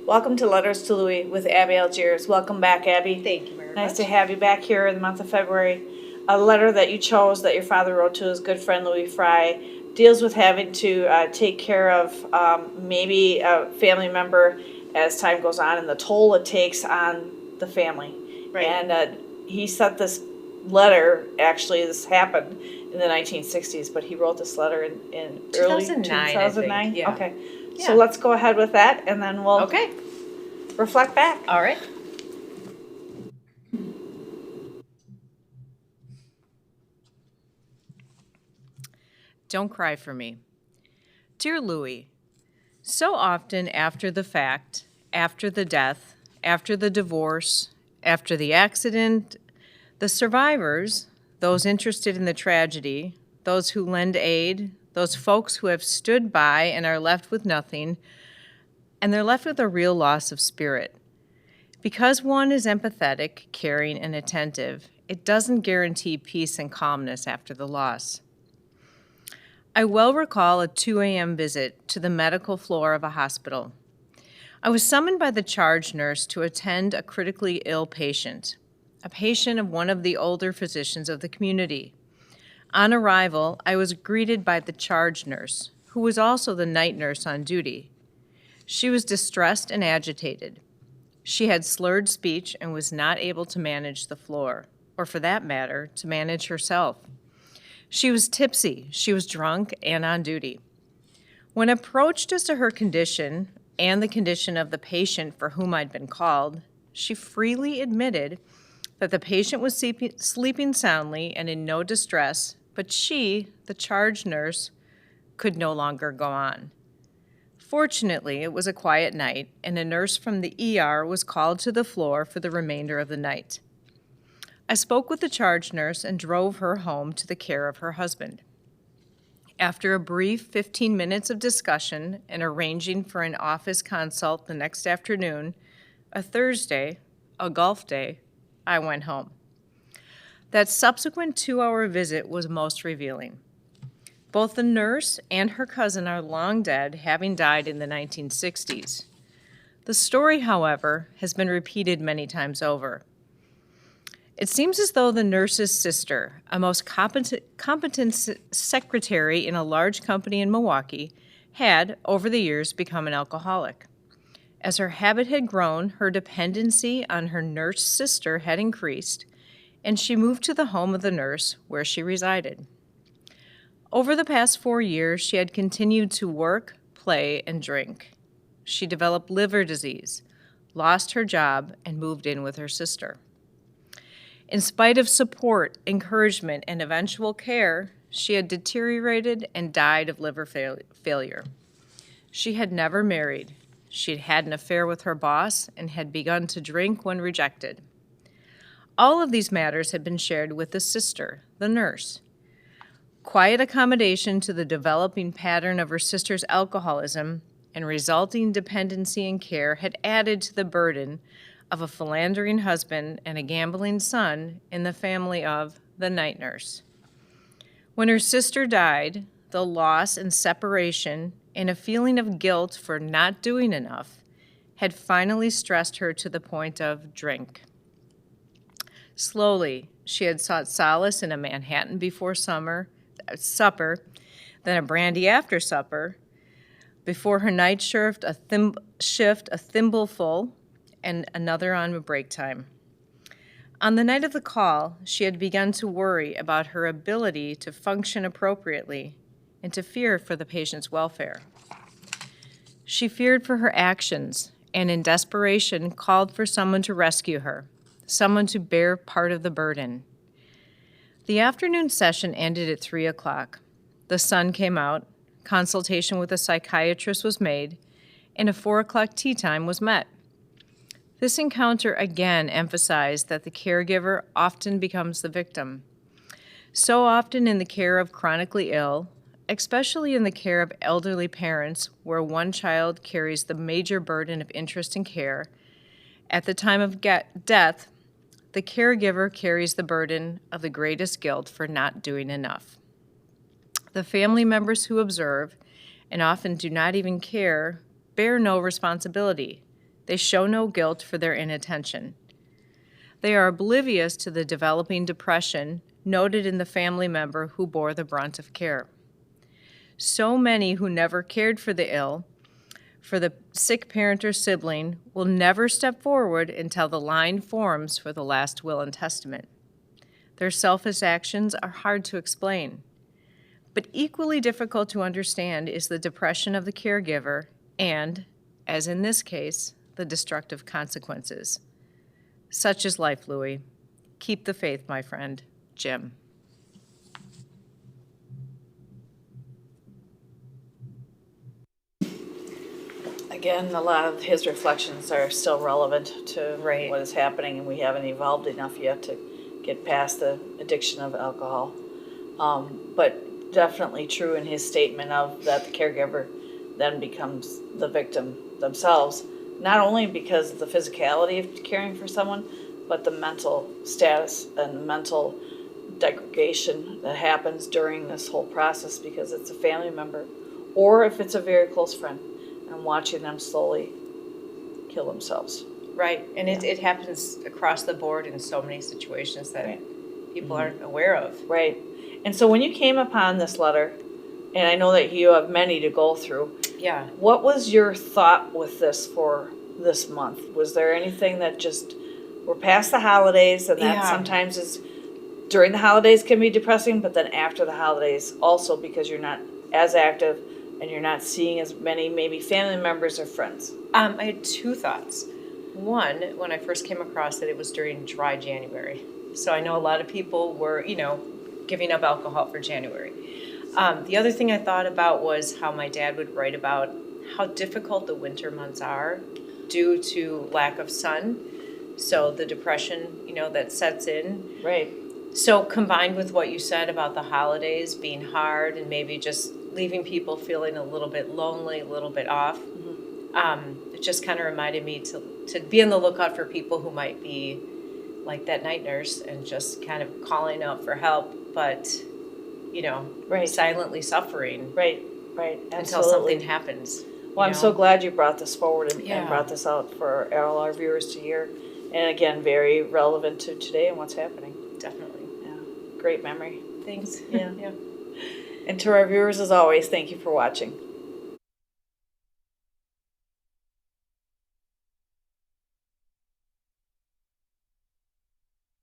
Welcome to Letters to Louie with Abbey Algiers. Welcome back, Abbey. Thank you very much. Nice to have you back here in the month of February. A letter that you chose that your father wrote to his good friend Louie Fry deals with having to take care of maybe a family member as time goes on and the toll it takes on the family. Right. And he sent this letter, actually this happened in the 1960s, but he wrote this letter in early 2009, I think, yeah. Okay. Yeah. So let's go ahead with that and then we'll Okay. reflect back. All right. Don't cry for me. Dear Louie, so often after the fact, after the death, after the divorce, after the accident, the survivors, those interested in the tragedy, those who lend aid, those folks who have stood by and are left with nothing, and they're left with a real loss of spirit. Because one is empathetic, caring, and attentive, it doesn't guarantee peace and calmness after the loss. I well recall a 2 a.m. visit to the medical floor of a hospital. I was summoned by the charge nurse to attend a critically ill patient, a patient of one of the older physicians of the community. On arrival, I was greeted by the charge nurse, who was also the night nurse on duty. She was distressed and agitated. She had slurred speech and was not able to manage the floor, or for that matter, to manage herself. She was tipsy, she was drunk, and on duty. When approached as to her condition and the condition of the patient for whom I'd been called, she freely admitted that the patient was sleeping soundly and in no distress, but she, the charge nurse, could no longer go on. Fortunately, it was a quiet night, and a nurse from the ER was called to the floor for the remainder of the night. I spoke with the charge nurse and drove her home to the care of her husband. After a brief 15 minutes of discussion and arranging for an office consult the next afternoon, a Thursday, a golf day, I went home. That subsequent 2-hour visit was most revealing. Both the nurse and her cousin are long dead, having died in the 1960s. The story, however, has been repeated many times over. It seems as though the nurse's sister, a most competent secretary in a large company in Milwaukee, had, over the years, become an alcoholic. As her habit had grown, her dependency on her nurse sister had increased, and she moved to the home of the nurse, where she resided. Over the past 4 years, she had continued to work, play, and drink. She developed liver disease, lost her job, and moved in with her sister. In spite of support, encouragement, and eventual care, she had deteriorated and died of liver failure. She had never married. She had had an affair with her boss and had begun to drink when rejected. All of these matters had been shared with the sister, the nurse. Quiet accommodation to the developing pattern of her sister's alcoholism and resulting dependency and care had added to the burden of a philandering husband and a gambling son in the family of the night nurse. When her sister died, the loss and separation and a feeling of guilt for not doing enough had finally stressed her to the point of drink. Slowly, she had sought solace in a Manhattan before supper, then a brandy after supper, before her night shift, a thimbleful, and another on break time. On the night of the call, she had begun to worry about her ability to function appropriately and to fear for the patient's welfare. She feared for her actions and in desperation called for someone to rescue her, someone to bear part of the burden. The afternoon session ended at 3 o'clock. The sun came out, consultation with a psychiatrist was made, and a 4 o'clock tea time was met. This encounter again emphasized that the caregiver often becomes the victim. So often in the care of chronically ill, especially in the care of elderly parents where one child carries the major burden of interest and care, at the time of death, the caregiver carries the burden of the greatest guilt for not doing enough. The family members who observe, and often do not even care, bear no responsibility. They show no guilt for their inattention. They are oblivious to the developing depression noted in the family member who bore the brunt of care. So many who never cared for the ill, for the sick parent or sibling, will never step forward until the line forms for the last will and testament. Their selfish actions are hard to explain, but equally difficult to understand is the depression of the caregiver and, as in this case, the destructive consequences. Such is life, Louie. Keep the faith, my friend. Jim. Again, a lot of his reflections are still relevant to Right. what is happening, and we haven't evolved enough yet to get past the addiction of alcohol. But definitely true in his statement of that the caregiver then becomes the victim themselves, not only because of the physicality of caring for someone, but the mental status and the mental degradation that happens during this whole process because it's a family member or if it's a very close friend, and watching them slowly kill themselves. Right, and it happens across the board in so many situations that Right. people aren't aware of. Right. And so when you came upon this letter, and I know that you have many to go through, Yeah. what was your thought with this for this month? Was there anything that just, we're past the holidays, and that Yeah. sometimes is, during the holidays can be depressing, but then after the holidays also because you're not as active and you're not seeing as many maybe family members or friends? I had two thoughts. One, when I first came across it was during dry January. So I know a lot of people were, giving up alcohol for January. The other thing I thought about was how my dad would write about how difficult the winter months are due to lack of sun. So the depression, that sets in. Right. So combined with what you said about the holidays being hard and maybe just leaving people feeling a little bit lonely, a little bit off, it just kind of reminded me to be on the lookout for people who might be like that night nurse and just kind of calling out for help, but, Right. silently suffering Right. Right. until Absolutely. something happens. Well, I'm so glad you brought this forward and Yeah. brought this out for all our viewers to hear. And again, very relevant to today and what's happening. Definitely. Yeah. Great memory. Thanks. Yeah. Yeah. And to our viewers, as always, thank you for watching.